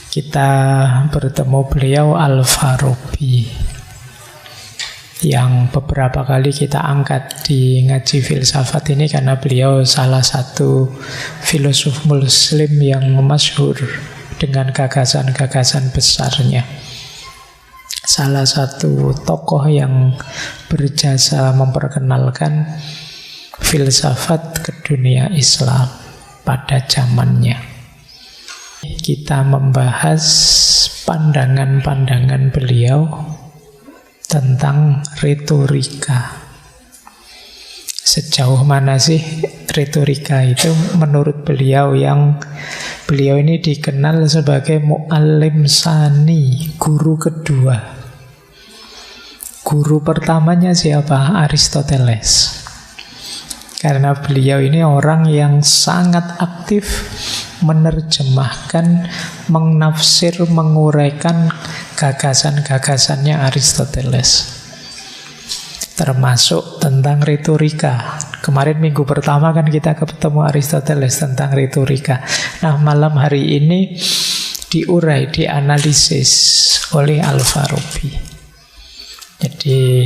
kita bertemu beliau Al-Farabi, yang beberapa kali kita angkat di ngaji filsafat ini karena beliau salah satu filosof muslim yang masyhur dengan gagasan-gagasan besarnya. Salah satu tokoh yang berjasa memperkenalkan filsafat ke dunia Islam pada zamannya. Kita membahas pandangan-pandangan beliau tentang retorika. Sejauh mana sih retorika itu menurut beliau, yang beliau ini dikenal sebagai mu'allim sani, guru kedua. Guru pertamanya siapa? Aristoteles. Karena beliau ini orang yang sangat aktif menerjemahkan, menafsir, menguraikan gagasan-gagasannya Aristoteles, termasuk tentang retorika. Kemarin minggu pertama kan kita ketemu Aristoteles tentang retorika. Nah, malam hari ini diurai, dianalisis oleh Al-Farabi. Jadi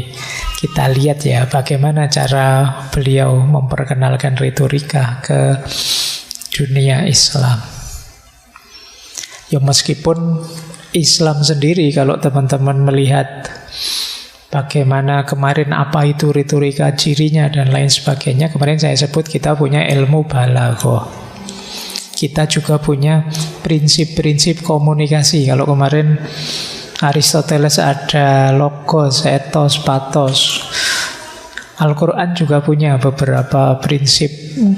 kita lihat ya bagaimana cara beliau memperkenalkan retorika ke dunia Islam. Ya meskipun Islam sendiri, kalau teman-teman melihat bagaimana kemarin apa itu retorika, cirinya dan lain sebagainya, kemarin saya sebut kita punya ilmu balaghah. Kita juga punya prinsip-prinsip komunikasi. Kalau kemarin Aristoteles ada logos, ethos, pathos. Al-Quran juga punya beberapa prinsip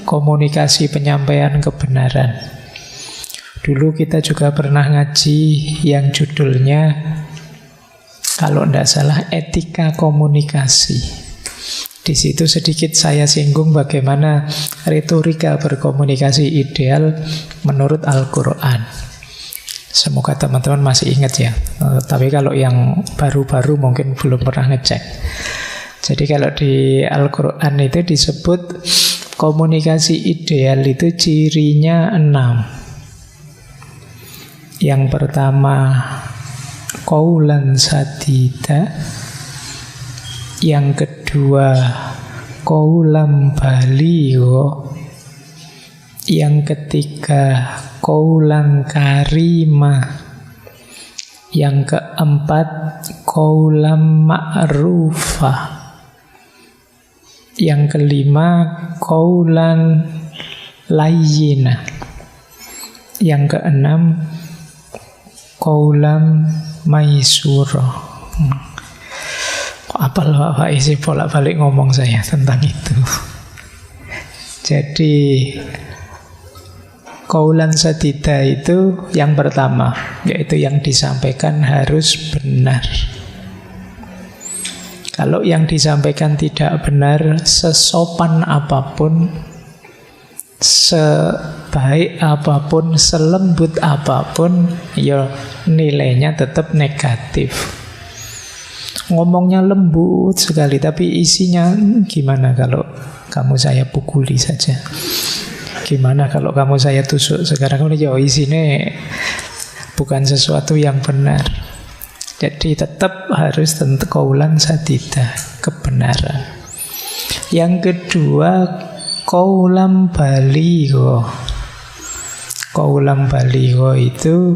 komunikasi penyampaian kebenaran. Dulu kita juga pernah ngaji yang judulnya, kalau tidak salah, etika komunikasi. Di situ sedikit saya singgung bagaimana retorika berkomunikasi ideal menurut Al-Quran. Semoga teman-teman masih ingat ya. Tapi kalau yang baru-baru mungkin belum pernah ngecek. Jadi kalau di Al-Quran itu disebut komunikasi ideal itu cirinya 6. Yang pertama, qaulan sadida. Yang kedua, qaulan baligho. Yang ketiga, qaulan karima. Yang keempat, qaulan ma'rufah. Yang kelima, qaulan layyina. Yang keenam, qaulan maisura. Kok apal Pak isi bolak-balik ngomong saya tentang itu. Jadi qaulan sadida itu yang pertama, yaitu yang disampaikan harus benar. Kalau yang disampaikan tidak benar, sesopan apapun, sebaik apapun, selembut apapun, ya nilainya tetap negatif. Ngomongnya lembut sekali, tapi isinya gimana kalau kamu saya pukuli saja? Gimana kalau kamu saya tusuk sekarang? Ya isinya bukan sesuatu yang benar. Jadi tetap harus tentu qaulan sadida, kebenaran. Yang kedua, qaulan baligho. Qaulan baligho itu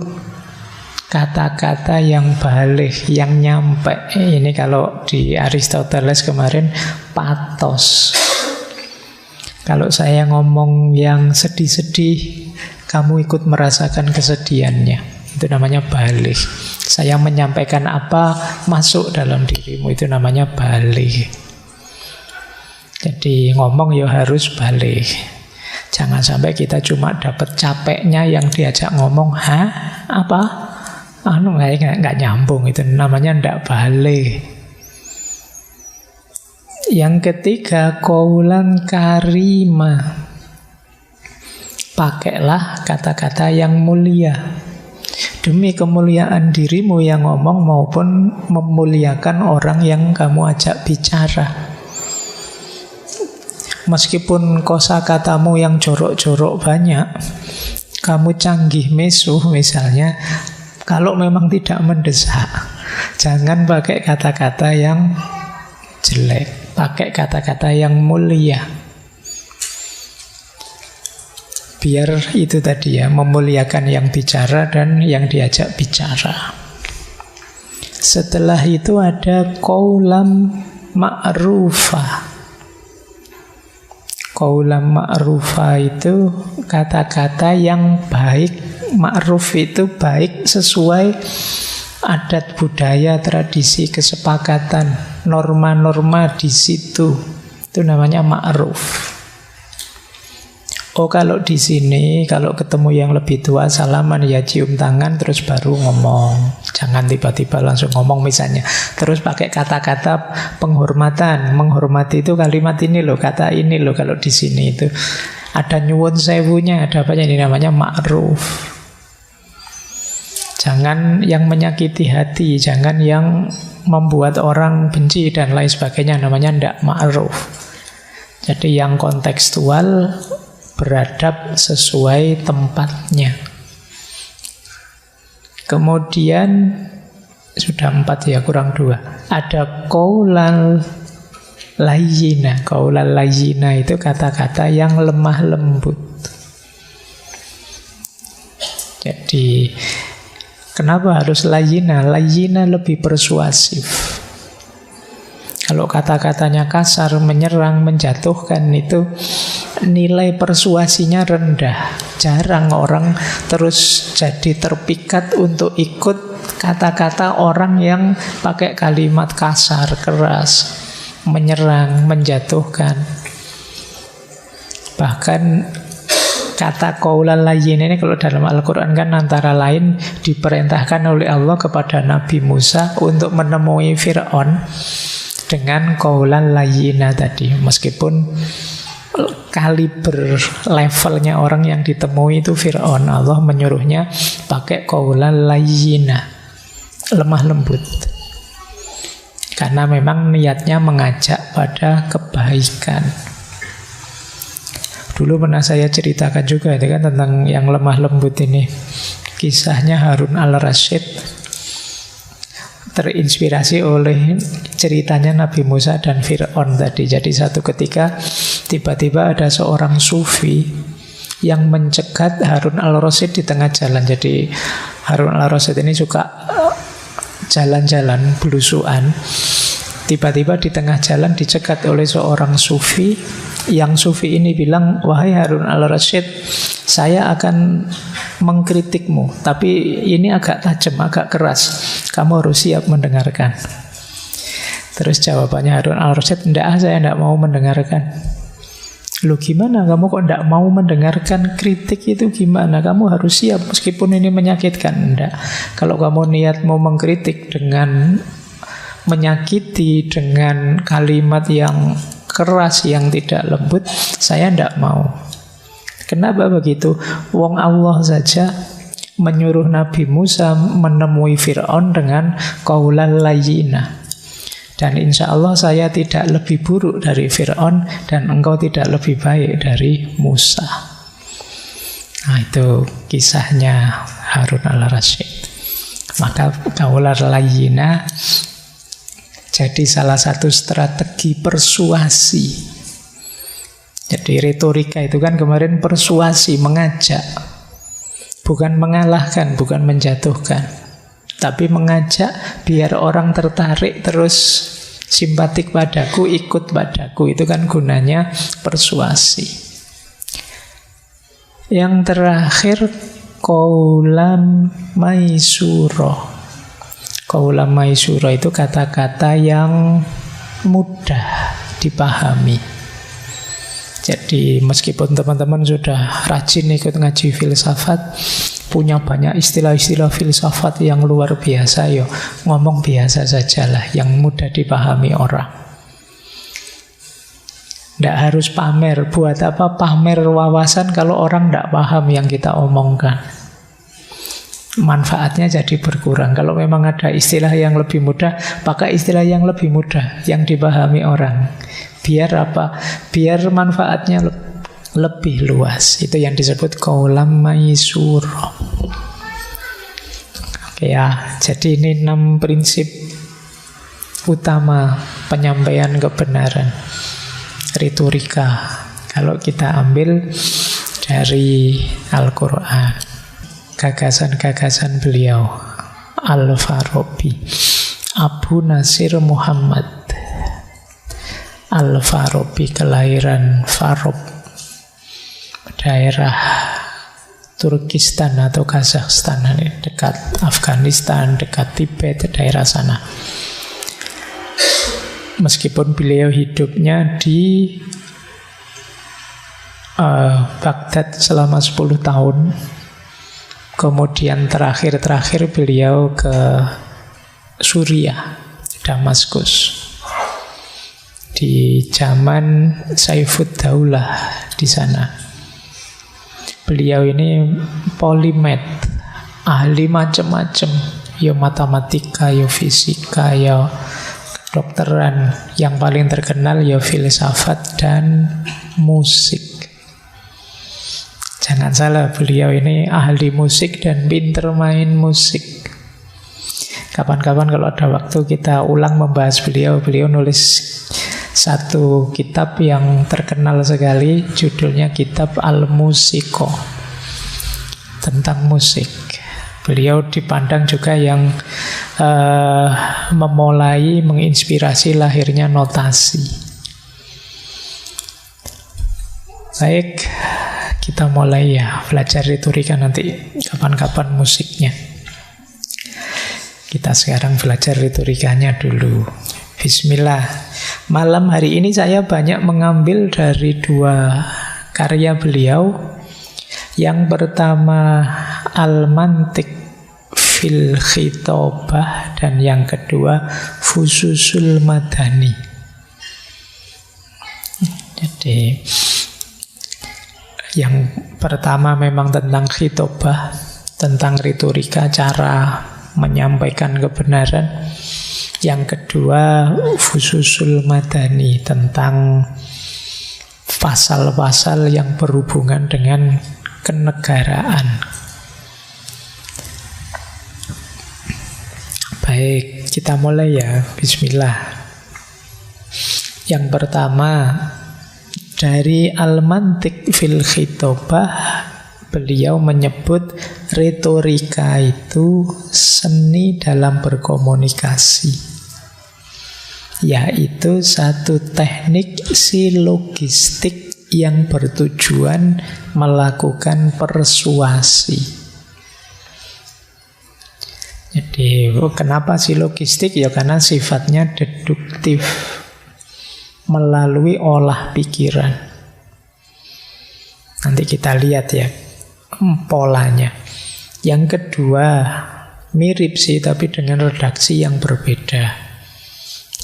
kata-kata yang balik, yang nyampe. Ini kalau di Aristoteles kemarin pathos. Kalau saya ngomong yang sedih-sedih, kamu ikut merasakan kesedihannya. Itu namanya balik. Saya menyampaikan apa masuk dalam dirimu, itu namanya balik. Jadi ngomong ya harus balik. Jangan sampai kita cuma dapat capeknya yang diajak ngomong, hah? Apa? Nggak nyambung, itu namanya ndak balik. Yang ketiga, qaulan karima. Pakailah kata-kata yang mulia demi kemuliaan dirimu yang ngomong maupun memuliakan orang yang kamu ajak bicara. Meskipun kosakatamu yang jorok-jorok banyak, kamu canggih mesuh misalnya, Kalau memang tidak mendesak, jangan pakai kata-kata yang jelek, pakai kata-kata yang mulia. Biar itu tadi ya, memuliakan yang bicara dan yang diajak bicara. Setelah itu ada qaulam ma'rufah. Qaulam ma'rufah itu kata-kata yang baik. Ma'ruf itu baik sesuai adat budaya, tradisi, kesepakatan, norma-norma di situ. Itu namanya ma'ruf. Oh, kalau di sini, kalau ketemu yang lebih tua, salaman ya cium tangan, terus baru ngomong. Jangan tiba-tiba langsung ngomong misalnya. Terus pakai kata-kata penghormatan. Menghormati itu kalimat ini loh, kata ini loh. Kalau di sini itu ada nyuwun sewunya, ada apa ini namanya ma'ruf. Jangan yang menyakiti hati, jangan yang membuat orang benci dan lain sebagainya, namanya ndak ma'ruf. Jadi yang kontekstual, beradab sesuai tempatnya. Kemudian sudah 4 ya, kurang 2. Ada qaulal layyina. Qaulal layyina itu kata-kata yang lemah lembut. Jadi kenapa harus layyina? Layyina lebih persuasif. Kalau kata-katanya kasar, menyerang, menjatuhkan, itu nilai persuasinya rendah. Jarang orang terus jadi terpikat untuk ikut kata-kata orang yang pakai kalimat kasar, keras, menyerang, menjatuhkan. Bahkan kata qaulal layyin ini kalau dalam Al-Quran kan antara lain diperintahkan oleh Allah kepada Nabi Musa untuk menemui Fir'aun dengan qaulal layyina tadi. Meskipun kaliber levelnya orang yang ditemui itu Fir'aun, Allah menyuruhnya pakai qaulal layyina, lemah lembut. Karena memang niatnya mengajak pada kebaikan. Dulu pernah saya ceritakan juga itu kan tentang yang lemah lembut ini. Kisahnya Harun al-Rasyid terinspirasi oleh ceritanya Nabi Musa dan Fir'aun tadi. Jadi satu ketika tiba-tiba ada seorang sufi yang mencegat Harun al-Rasyid di tengah jalan. Jadi Harun al-Rasyid ini suka jalan-jalan belusuan. Tiba-tiba di tengah jalan dicegat oleh seorang sufi. Yang sufi ini bilang, wahai Harun al-Rasyid, saya akan mengkritikmu, tapi ini agak tajam, agak keras. Kamu harus siap mendengarkan. Terus jawabannya Harun al-Rasyid, enggak, saya enggak mau mendengarkan. Loh gimana, kamu kok enggak mau mendengarkan kritik itu gimana? Kamu harus siap meskipun ini menyakitkan. Enggak. Kalau kamu niat mau mengkritik dengan menyakiti, dengan kalimat yang keras, yang tidak lembut, saya enggak mau. Kenapa begitu? Wong Allah saja menyuruh Nabi Musa menemui Fir'aun dengan qaulal layyina. Dan insya Allah saya tidak lebih buruk dari Fir'aun dan engkau tidak lebih baik dari Musa. Nah itu kisahnya Harun al-Rasyid. Maka qaulal layyina jadi salah satu strategi persuasi. Jadi retorika itu kan kemarin persuasi, mengajak. Bukan mengalahkan, bukan menjatuhkan. Tapi mengajak biar orang tertarik terus simpatik padaku, ikut padaku. Itu kan gunanya persuasi. Yang terakhir qaulan maisura. Qaulan maisura itu kata-kata yang mudah dipahami. Jadi meskipun teman-teman sudah rajin ikut ngaji filsafat, punya banyak istilah-istilah filsafat yang luar biasa, yo ngomong biasa sajalah, yang mudah dipahami orang. Tidak harus pamer. Buat apa pamer wawasan kalau orang tidak paham yang kita omongkan? Manfaatnya jadi berkurang. Kalau memang ada istilah yang lebih mudah, pakai istilah yang lebih mudah, yang dipahami orang. Biar apa? Biar manfaatnya lebih luas. Itu yang disebut qaulam maisura. Ya, jadi ini 6 prinsip utama penyampaian kebenaran. Retorika, kalau kita ambil dari Al-Quran, gagasan-gagasan beliau, Al-Farabi, Abu Nasir Muhammad Al-Farabi, kelahiran Farob, daerah Turkistan atau Kazakhstan, dekat Afghanistan, dekat Tibet, daerah sana. Meskipun beliau hidupnya di Baghdad selama 10 tahun, kemudian terakhir beliau ke Suriah, Damaskus, di zaman Saifud Daulah di sana. Beliau ini polimet, ahli macam-macam, ya matematika, ya fisika, ya kedokteran. Yang paling terkenal ya filsafat dan musik. Jangan salah, beliau ini ahli musik dan pinter main musik. Kapan-kapan kalau ada waktu kita ulang membahas beliau. Beliau nulis satu kitab yang terkenal sekali, judulnya kitab Al-Musiqo, tentang musik. Beliau dipandang juga yang memulai menginspirasi lahirnya notasi. Baik, kita mulai ya belajar retorika nanti kapan-kapan musiknya. Kita sekarang belajar retorikanya dulu. Bismillah. Malam hari ini saya banyak mengambil dari 2 karya beliau. Yang pertama Al-Mantiq fil Khitabah, dan yang kedua Fususul Madani. Jadi yang pertama memang tentang khitabah, tentang retorika, cara menyampaikan kebenaran. Yang kedua Fususul Madani, tentang pasal-pasal yang berhubungan dengan kenegaraan. Baik, kita mulai ya. Bismillah. Yang pertama dari Al-Mantiq fil Khitabah, beliau menyebut retorika itu seni dalam berkomunikasi, yaitu satu teknik silogistik yang bertujuan melakukan persuasi. Jadi kenapa silogistik? Ya karena sifatnya deduktif, melalui olah pikiran. Nanti kita lihat ya polanya. Yang kedua mirip sih, tapi dengan redaksi yang berbeda.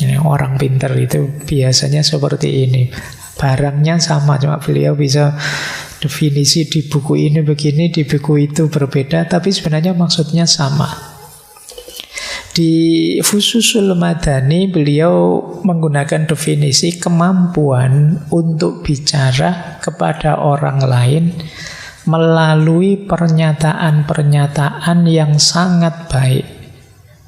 Ini orang pintar itu biasanya seperti ini. Barangnya sama, cuma beliau bisa definisi di buku ini begini, di buku itu berbeda, tapi sebenarnya maksudnya sama. Di Fususul Madani beliau menggunakan definisi kemampuan untuk bicara kepada orang lain melalui pernyataan-pernyataan yang sangat baik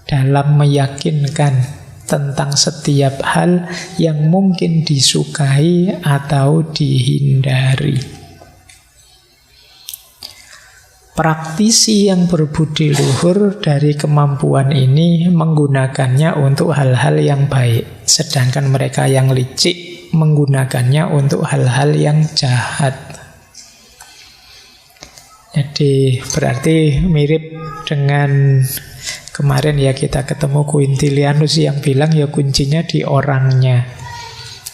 dalam meyakinkan tentang setiap hal yang mungkin disukai atau dihindari. Praktisi yang berbudi luhur dari kemampuan ini menggunakannya untuk hal-hal yang baik, sedangkan mereka yang licik menggunakannya untuk hal-hal yang jahat. Jadi berarti mirip dengan kemarin ya kita ketemu Quintilianus yang bilang ya kuncinya di orangnya.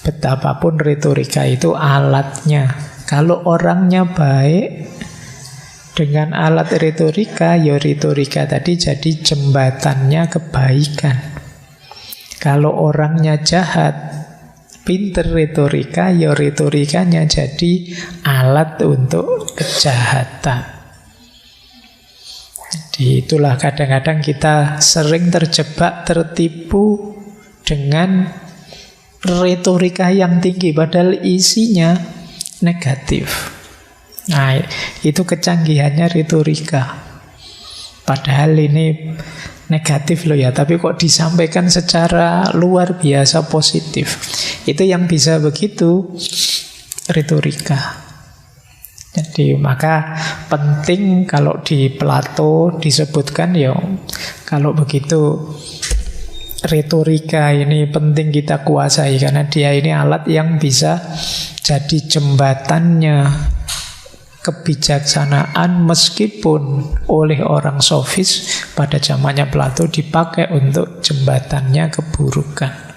Betapapun retorika itu alatnya. Kalau orangnya baik, dengan alat retorika, ya retorika tadi jadi jembatannya kebaikan. Kalau orangnya jahat, pinter retorika, ya retorikanya jadi alat untuk kejahatan. Jadi itulah kadang-kadang kita sering terjebak, tertipu dengan retorika yang tinggi, padahal isinya negatif. Nah, itu kecanggihannya retorika. Padahal ini negatif loh ya, tapi kok disampaikan secara luar biasa positif. Itu yang bisa begitu retorika. Jadi maka penting kalau di Plato disebutkan ya, kalau begitu retorika ini penting kita kuasai, karena dia ini alat yang bisa jadi jembatannya kebijaksanaan, meskipun oleh orang sofis pada zamannya Plato dipakai untuk jembatannya keburukan.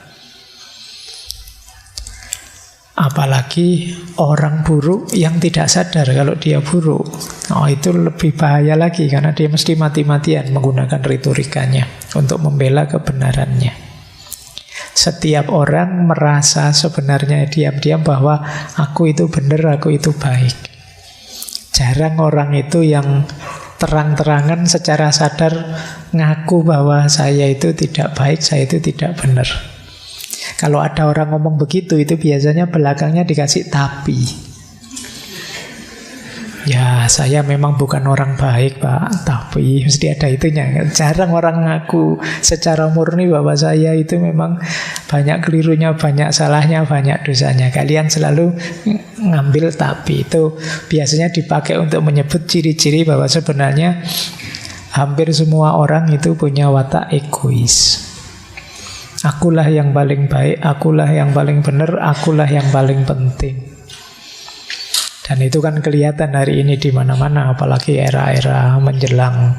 Apalagi orang buruk yang tidak sadar kalau dia buruk. Oh, itu lebih bahaya lagi, karena dia mesti mati-matian menggunakan retorikanya untuk membela kebenarannya. Setiap orang merasa sebenarnya diam-diam bahwa aku itu benar, aku itu baik. Jarang orang itu yang terang-terangan secara sadar ngaku bahwa saya itu tidak baik, saya itu tidak benar. Kalau ada orang ngomong begitu, itu biasanya belakangnya dikasih tapi. Ya, saya memang bukan orang baik, Pak, tapi mesti ada itunya. Jarang orang ngaku secara murni bahwa saya itu memang banyak kelirunya, banyak salahnya, banyak dosanya. Kalian selalu ngambil tapi. Itu biasanya dipakai untuk menyebut ciri-ciri bahwa sebenarnya hampir semua orang itu punya watak egois. Akulah yang paling baik, akulah yang paling benar, akulah yang paling penting. Dan itu kan kelihatan hari ini di mana-mana, apalagi era-era menjelang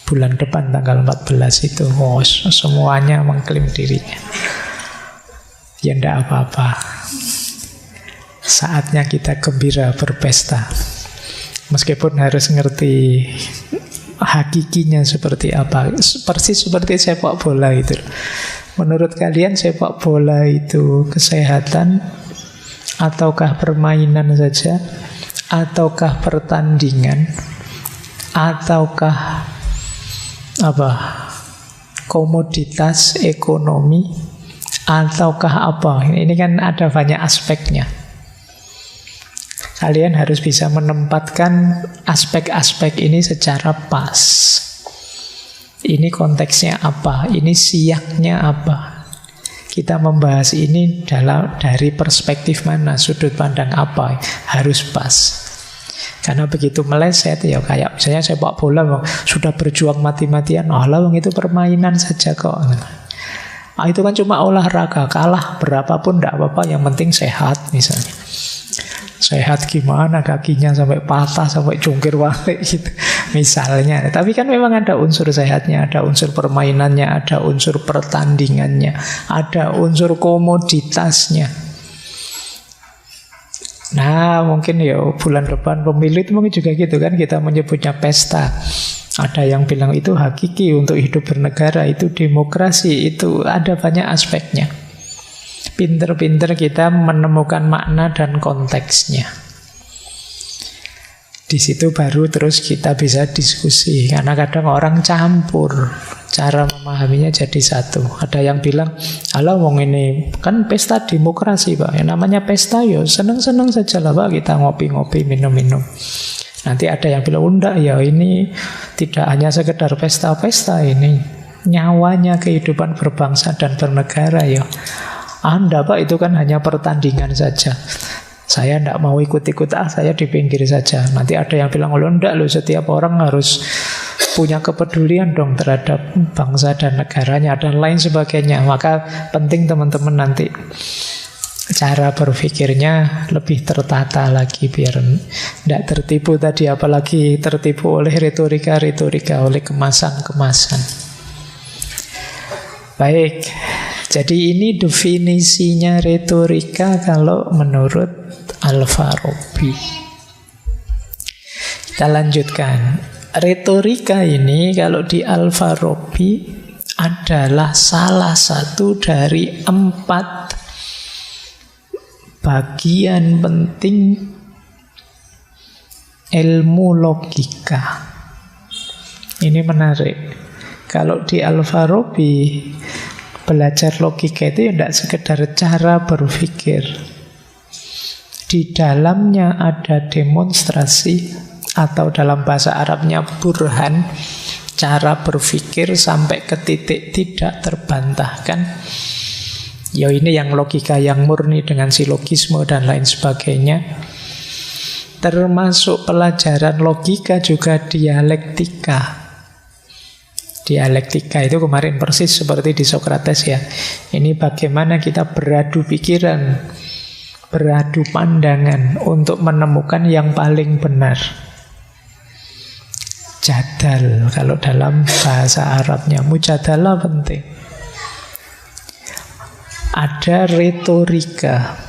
bulan depan tanggal 14 itu. Oh, semuanya mengklaim dirinya. Ya enggak apa-apa. Saatnya kita gembira berpesta. Meskipun harus ngerti hakikinya seperti apa. Persis seperti sepak bola itu. Menurut kalian sepak bola itu kesehatan ataukah permainan saja, ataukah pertandingan, ataukah apa? Komoditas ekonomi, ataukah apa? Ini kan ada banyak aspeknya. Kalian harus bisa menempatkan aspek-aspek ini secara pas. Ini konteksnya apa? Ini siaknya apa? Kita membahas ini dari perspektif mana, sudut pandang apa? Harus pas. Karena begitu meleset, ya kayak misalnya sepak bola sudah berjuang mati-matian, itu permainan saja kok. Itu kan cuma olahraga, kalah berapapun tidak apa-apa, yang penting sehat misalnya. Sehat gimana, kakinya sampai patah, sampai jungkir balik gitu misalnya. Tapi kan memang ada unsur sehatnya, ada unsur permainannya, ada unsur pertandingannya, ada unsur komoditasnya. Nah, mungkin ya bulan depan pemilu itu mungkin juga gitu kan, kita menyebutnya pesta. Ada yang bilang itu hakiki untuk hidup bernegara, itu demokrasi, itu ada banyak aspeknya. Pinter-pinter kita menemukan makna dan konteksnya. Di situ baru terus kita bisa diskusi. Karena kadang orang campur, cara memahaminya jadi satu. Ada yang bilang, alah wong ini kan pesta demokrasi Pak. Yang namanya pesta ya seneng-seneng saja lah Pak, kita ngopi-ngopi, minum-minum. Nanti ada yang bilang, enggak ya ini tidak hanya sekedar pesta-pesta, ini nyawanya kehidupan berbangsa dan bernegara ya. Anda Pak itu kan hanya pertandingan saja. Saya tidak mau ikut-ikut, saya di pinggir saja. Nanti ada yang bilang, enggak loh, setiap orang harus punya kepedulian dong terhadap bangsa dan negaranya dan lain sebagainya. Maka penting teman-teman nanti cara berpikirnya lebih tertata lagi biar tidak tertipu tadi, apalagi tertipu oleh retorika-retorika, oleh kemasan-kemasan. Baik. Jadi ini definisinya retorika kalau menurut Al-Farabi. Kita lanjutkan. Retorika ini kalau di Al-Farabi adalah salah satu dari 4 bagian penting ilmu logika. Ini menarik. Kalau di Al-Farabi belajar logika itu tidak sekedar cara berpikir. Di dalamnya ada demonstrasi, atau dalam bahasa Arabnya burhan. cara berpikir sampai ke titik tidak terbantahkan. Ya ini yang logika yang murni dengan silogisme dan lain sebagainya. Termasuk pelajaran logika juga dialektika. Dialektika itu kemarin persis seperti di Sokrates ya. Ini bagaimana kita beradu pikiran, beradu pandangan untuk menemukan yang paling benar. Jadal kalau dalam bahasa Arabnya, mujadalah penting. Ada retorika.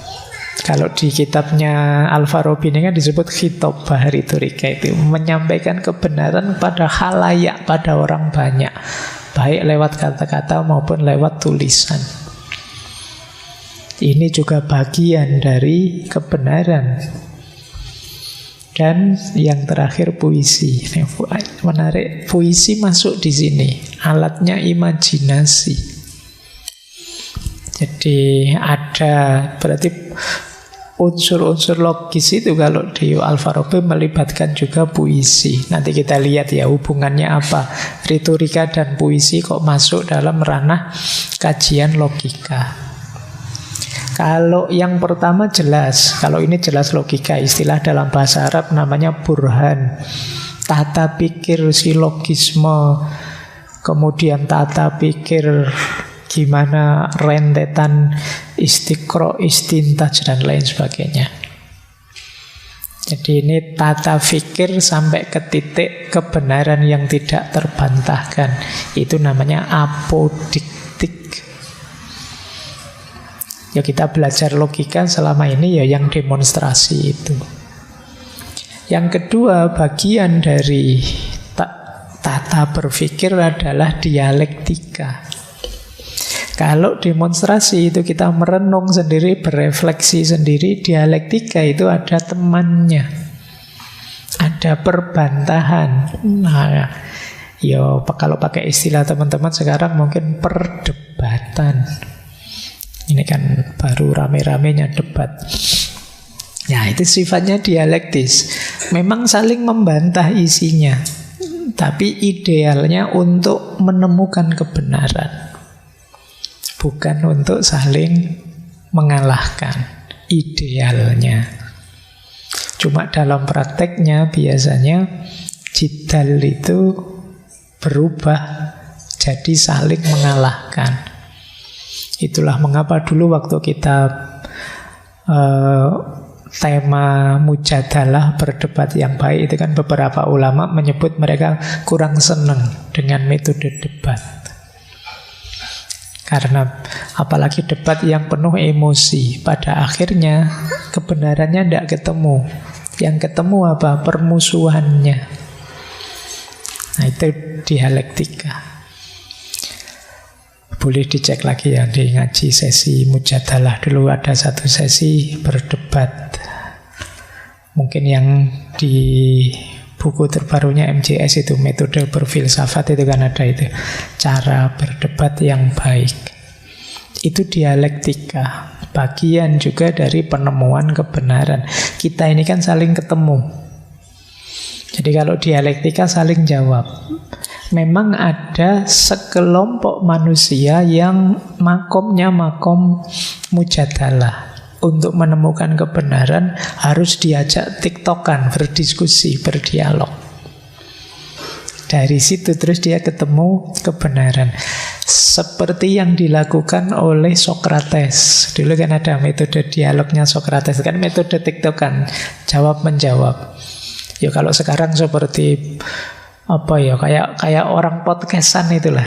Kalau di kitabnya Al-Farabi ini kan disebut khitab retorika, itu menyampaikan kebenaran pada khalayak, pada orang banyak, baik lewat kata-kata maupun lewat tulisan. Ini juga bagian dari kebenaran. Dan yang terakhir puisi. Ini menarik, puisi masuk di sini. Alatnya imajinasi. Jadi ada berarti unsur-unsur logis itu kalau di Al-Farabi melibatkan juga puisi. Nanti kita lihat ya hubungannya apa. Retorika dan puisi kok masuk dalam ranah kajian logika. Kalau yang pertama jelas, kalau ini jelas logika, istilah dalam bahasa Arab namanya burhan. Tata pikir silogisme, kemudian tata pikir gimana rentetan istiqro, istintaj dan lain sebagainya. Jadi ini tata fikir sampai ke titik kebenaran yang tidak terbantahkan. Itu namanya apodiktik. Ya kita belajar logika selama ini ya yang demonstrasi itu. Yang kedua, bagian dari tata berpikir adalah dialektika. Kalau demonstrasi itu kita merenung sendiri, berefleksi sendiri. Dialektika itu ada temannya, ada perbantahan. Nah, yo kalau pakai istilah teman-teman sekarang mungkin perdebatan. Ini kan baru rame-ramenya debat. Ya itu sifatnya dialektis. Memang saling membantah isinya, tapi idealnya untuk menemukan kebenaran, bukan untuk saling mengalahkan idealnya. Cuma dalam prakteknya biasanya jidal itu berubah jadi saling mengalahkan. Itulah mengapa dulu waktu kita tema mujadalah, berdebat yang baik, itu kan beberapa ulama menyebut mereka kurang senang dengan metode debat. Karena apalagi debat yang penuh emosi, pada akhirnya kebenarannya tidak ketemu. Yang ketemu apa? Permusuhannya. Nah itu dialektika. Boleh dicek lagi ya di ngaji sesi mujadalah. Dulu ada satu sesi berdebat. Mungkin yang di buku terbarunya MJS itu, metode berfilsafat, itu kan ada itu. Cara berdebat yang baik. Itu dialektika. Bagian juga dari penemuan kebenaran. Kita ini kan saling ketemu. Jadi kalau dialektika saling jawab. Memang ada sekelompok manusia yang makomnya makom mujadalah. Untuk menemukan kebenaran harus diajak tiktokan, berdiskusi, berdialog. Dari situ terus dia ketemu kebenaran. Seperti yang dilakukan oleh Sokrates. Dulu kan ada metode dialognya Sokrates, kan metode tiktokan, jawab menjawab. Ya kalau sekarang seperti apa ya, kayak orang podcastan itulah.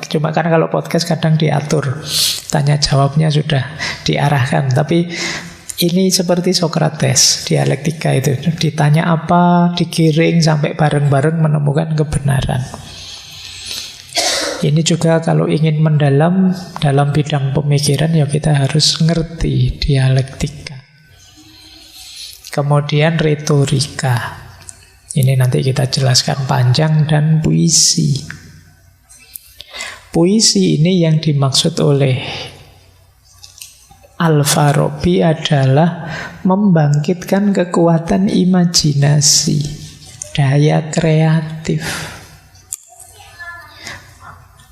Cuma kan kalau podcast kadang diatur, tanya jawabnya sudah diarahkan. Tapi ini seperti Sokrates, dialektika itu. Ditanya apa, digiring sampai bareng-bareng menemukan kebenaran. Ini juga kalau ingin mendalam dalam bidang pemikiran, ya kita harus ngerti dialektika. Kemudian retorika. Ini nanti kita jelaskan panjang, dan puisi. Puisi ini yang dimaksud oleh Al-Farabi adalah membangkitkan kekuatan imajinasi, daya kreatif.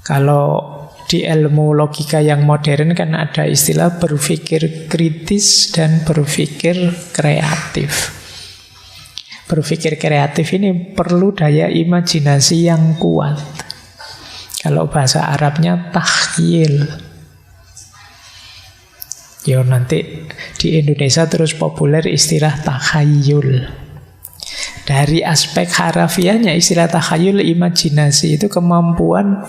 Kalau di ilmu logika yang modern kan ada istilah berpikir kritis dan berpikir kreatif. Berpikir kreatif ini perlu daya imajinasi yang kuat. Kalau bahasa Arabnya takhyil. Yo nanti di Indonesia terus populer istilah takhayul. Dari aspek harafiahnya istilah takhayul, imajinasi itu kemampuan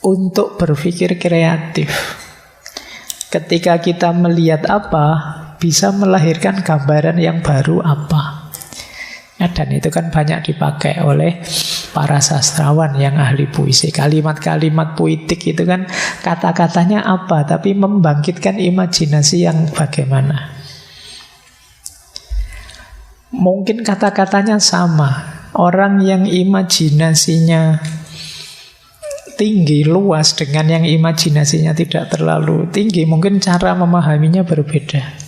untuk berpikir kreatif. Ketika kita melihat apa, bisa melahirkan gambaran yang baru apa. Dan itu kan banyak dipakai oleh para sastrawan yang ahli puisi. Kalimat-kalimat puitik itu kan kata-katanya apa, tapi membangkitkan imajinasi yang bagaimana. Mungkin kata-katanya sama. Orang yang imajinasinya tinggi, luas dengan yang imajinasinya tidak terlalu tinggi, mungkin cara memahaminya berbeda.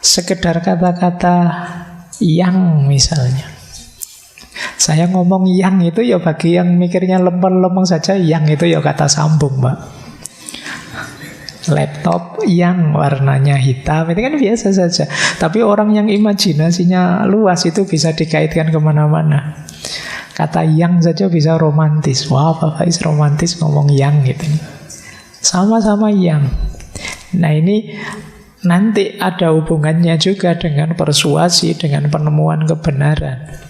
Sekedar kata-kata yang misalnya, saya ngomong yang itu ya bagi yang mikirnya lempeng-lempeng saja, yang itu ya kata sambung, Mbak. Laptop yang warnanya hitam, itu kan biasa saja. Tapi orang yang imajinasinya luas itu bisa dikaitkan kemana-mana. Kata yang saja bisa romantis. Wah, Pak Faiz romantis ngomong yang gitu. Sama-sama yang. Nah ini nanti ada hubungannya juga dengan persuasi, dengan penemuan kebenaran.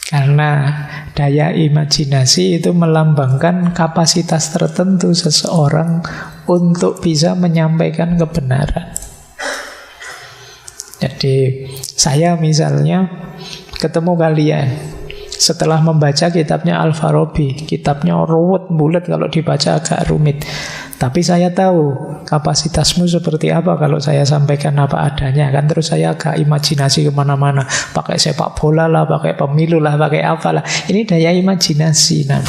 Karena daya imajinasi itu melambangkan kapasitas tertentu seseorang untuk bisa menyampaikan kebenaran. Jadi saya misalnya ketemu kalian setelah membaca kitabnya Al-Farabi, kitabnya ruwet bulat, kalau dibaca agak rumit. Tapi saya tahu kapasitasmu seperti apa kalau saya sampaikan apa adanya. Kan terus saya agak imajinasi kemana-mana. Pakai sepak bola lah, pakai pemilu lah, pakai apalah. Ini daya imajinasi. Nah,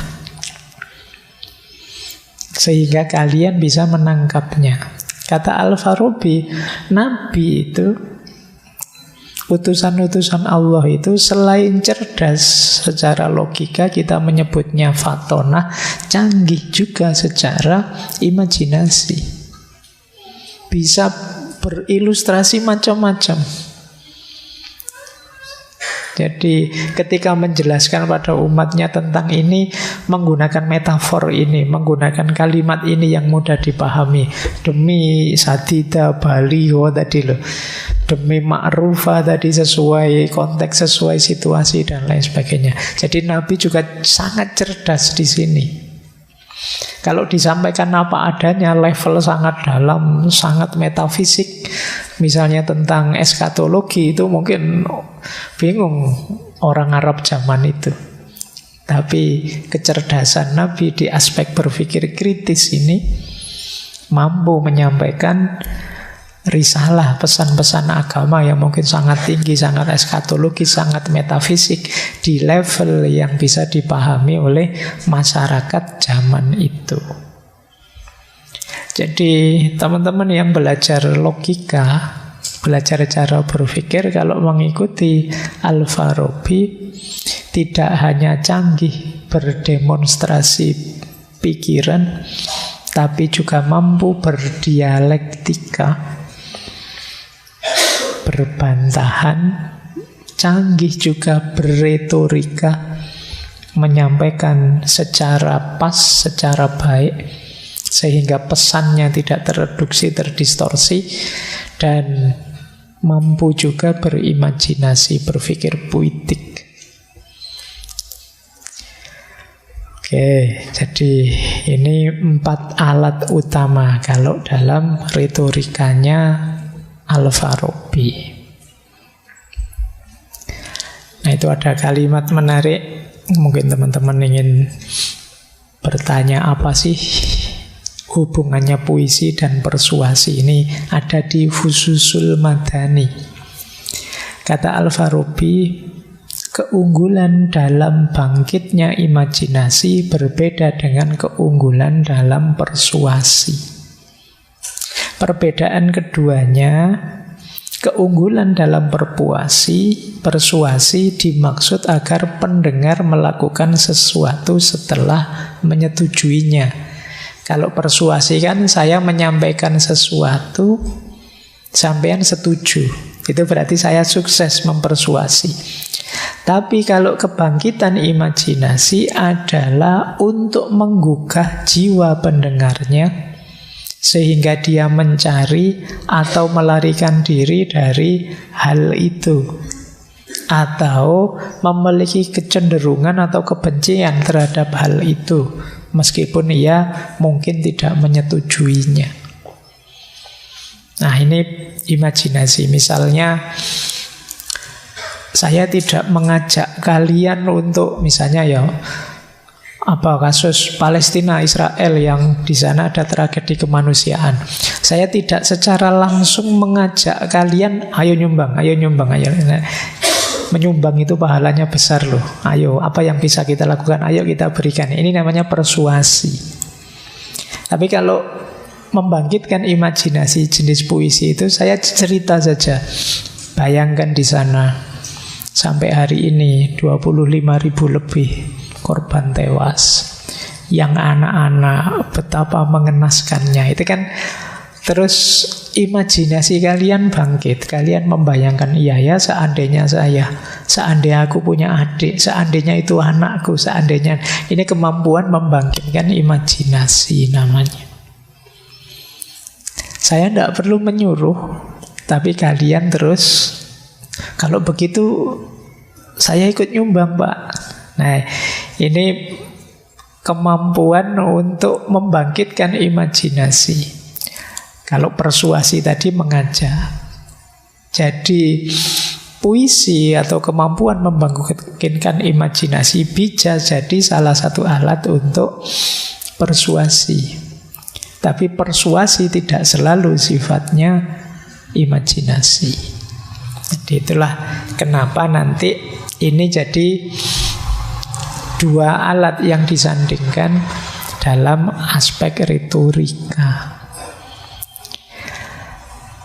sehingga kalian bisa menangkapnya. Kata Al-Farabi, Nabi itu, utusan-utusan Allah itu selain cerdas secara logika, kita menyebutnya fatonah, canggih juga secara imajinasi. Bisa berilustrasi macam-macam. Jadi ketika menjelaskan pada umatnya tentang ini, menggunakan metafor ini, menggunakan kalimat ini yang mudah dipahami. Demi sadida baliho tadi loh, demi ma'rufah tadi, sesuai konteks, sesuai situasi dan lain sebagainya. Jadi Nabi juga sangat cerdas di sini. Kalau disampaikan apa adanya, level sangat dalam, sangat metafisik. Misalnya tentang eskatologi, itu mungkin bingung orang Arab zaman itu. Tapi kecerdasan Nabi di aspek berpikir kritis ini mampu menyampaikan risalah, pesan-pesan agama yang mungkin sangat tinggi, sangat eskatologi, sangat metafisik di level yang bisa dipahami oleh masyarakat zaman itu. Jadi teman-teman yang belajar logika, belajar cara berpikir, kalau mengikuti Al-Farabi, tidak hanya canggih berdemonstrasi pikiran, tapi juga mampu berdialektika, berbantahan, canggih juga berretorika, menyampaikan secara pas, secara baik, sehingga pesannya tidak tereduksi, terdistorsi, dan mampu juga berimajinasi, berpikir puitik. Oke, jadi ini 4 alat utama kalau dalam retorikanya Al-Farabi. Nah, itu ada kalimat menarik. Mungkin teman-teman ingin bertanya, apa sih hubungannya puisi dan persuasi ini? Ada di Fususul Madani. Kata Al-Farabi, keunggulan dalam bangkitnya imajinasi berbeda dengan keunggulan dalam persuasi. Perbedaan keduanya Keunggulan dalam persuasi dimaksud agar pendengar melakukan sesuatu setelah menyetujuinya. Kalau persuasi kan saya menyampaikan sesuatu, sampean setuju. Itu berarti saya sukses mempersuasi. Tapi kalau kebangkitan imajinasi adalah untuk menggugah jiwa pendengarnya, sehingga dia mencari atau melarikan diri dari hal itu, atau memiliki kecenderungan atau kebencian terhadap hal itu, meskipun ia mungkin tidak menyetujuinya. Nah, ini imajinasi. Misalnya saya tidak mengajak kalian untuk misalnya kasus Palestina Israel yang di sana ada tragedi kemanusiaan. Saya tidak secara langsung mengajak kalian ayo nyumbang. Menyumbang itu pahalanya besar loh. Ayo, apa yang bisa kita lakukan? Ayo kita berikan. Ini namanya persuasi. Tapi kalau membangkitkan imajinasi jenis puisi itu, saya cerita saja. Bayangkan di sana sampai hari ini 25.000 lebih korban tewas, yang anak-anak betapa mengenaskannya. Itu kan terus imajinasi kalian bangkit. Kalian membayangkan, iya ya, seandainya aku punya adik, seandainya itu anakku, seandainya. Ini kemampuan membangkitkan imajinasi namanya. Saya tidak perlu menyuruh, tapi kalian terus, kalau begitu saya ikut nyumbang, Pak. Nah, ini kemampuan untuk membangkitkan imajinasi. Kalau persuasi tadi mengajak. Jadi puisi atau kemampuan membangkitkan imajinasi bisa jadi salah satu alat untuk persuasi. Tapi persuasi tidak selalu sifatnya imajinasi. Jadi itulah kenapa nanti ini jadi dua alat yang disandingkan dalam aspek retorika.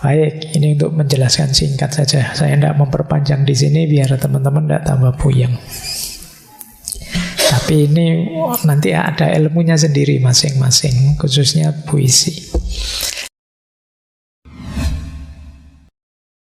Baik, ini untuk menjelaskan singkat saja. Saya tidak memperpanjang di sini biar teman-teman tidak tambah puyeng. Tapi ini nanti ada ilmunya sendiri masing-masing, khususnya puisi.